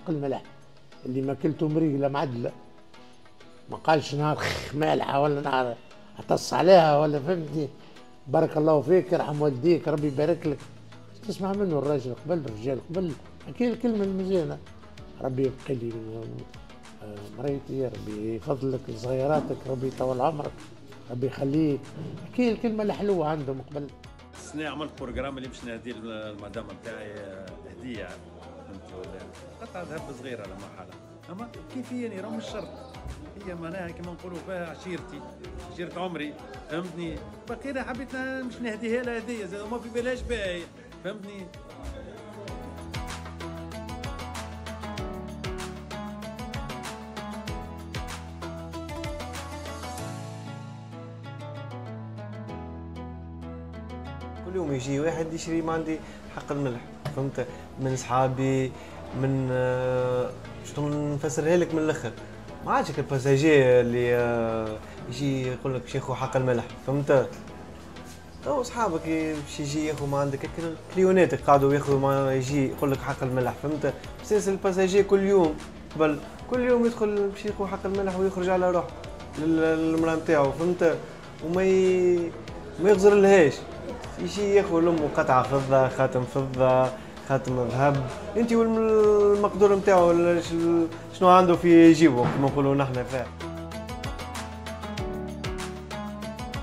حق الملح. اللي ما كلته مريقله معدله، ما قالش نهار مالحه ولا نهار اعتص عليها ولا فهمتني. بارك الله فيك، يرحم والديك، ربي يبارك لك. تسمع منه الراجل قبل، الرجال قبل، اكيد الكلمه المزيانه. ربي يبقي لي مريتي، ربي يفضلك صغيراتك، ربي يطول عمرك، ربي يخليك. اكيد الكلمه الحلوه عندهم قبل. السنة عملت بروجرام اللي باش نهدي المدام نتاعي هديه، فهمت ولا قطعه ذهب صغيره لا محاله، اما كيفيا راه مش شرط. هي معناها كما نقولوا فيها عشيرتي، عشيرة عمري، فهمتني. بقينا حبيت مش نهديها لها هديه زاد وما في بالهاش بها، فهمتني. كل يوم يجي واحد يشري ما عندي حق الملح، فهمت، من صحابي، من شنو نفسرها لك من الاخر. ما عادش الباساجي اللي يجي يقول لك باش ياخذ حق الملح، فهمت. تو صحابك باش يجي ياخذ ما عندك كليوناتك قاعدوا ياخذوا ما يجي يقول لك حق الملح، فهمت. بس الباساجي كل يوم قبل كل يوم يدخل باش ياخذ حق الملح ويخرج على روحه للمراه نتاعو، فهمت. ما يغزر لهاش، يجي ياخذ لامه قطعه فضه، خاتم فضه، خاتم ذهب، انت والمقدور نتاعو شنو عنده في جيبه كما نقولوا نحن فيه.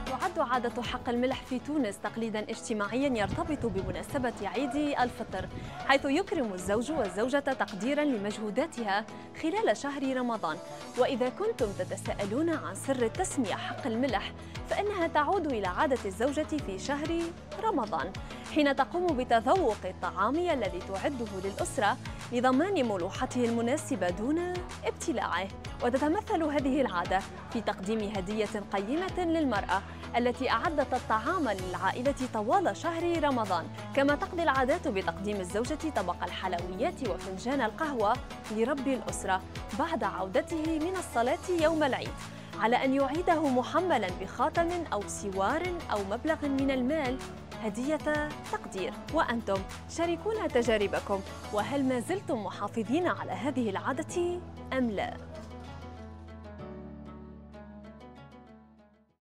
تعد عادة حق الملح في تونس تقليدا اجتماعيا يرتبط بمناسبة عيد الفطر، حيث يكرم الزوج والزوجة تقديرا لمجهوداتها خلال شهر رمضان. وإذا كنتم تتساءلون عن سر التسمية حق الملح، فإنها تعود إلى عادة الزوجة في شهر رمضان، حين تقوم بتذوق الطعام الذي تعده للأسرة لضمان ملوحته المناسبة دون ابتلاعه. وتتمثل هذه العادة في تقديم هدية قيمة للمرأة التي أعدت الطعام للعائلة طوال شهر رمضان، كما تقضي العادات بتقديم الزوجة طبق الحلويات وفنجان القهوة لرب الأسرة بعد عودته من الصلاة يوم العيد، على أن يعيده محملاً بخاتم أو سوار أو مبلغ من المال هدية تقدير. وأنتم شاركونا تجاربكم، وهل ما زلتم محافظين على هذه العادة أم لا؟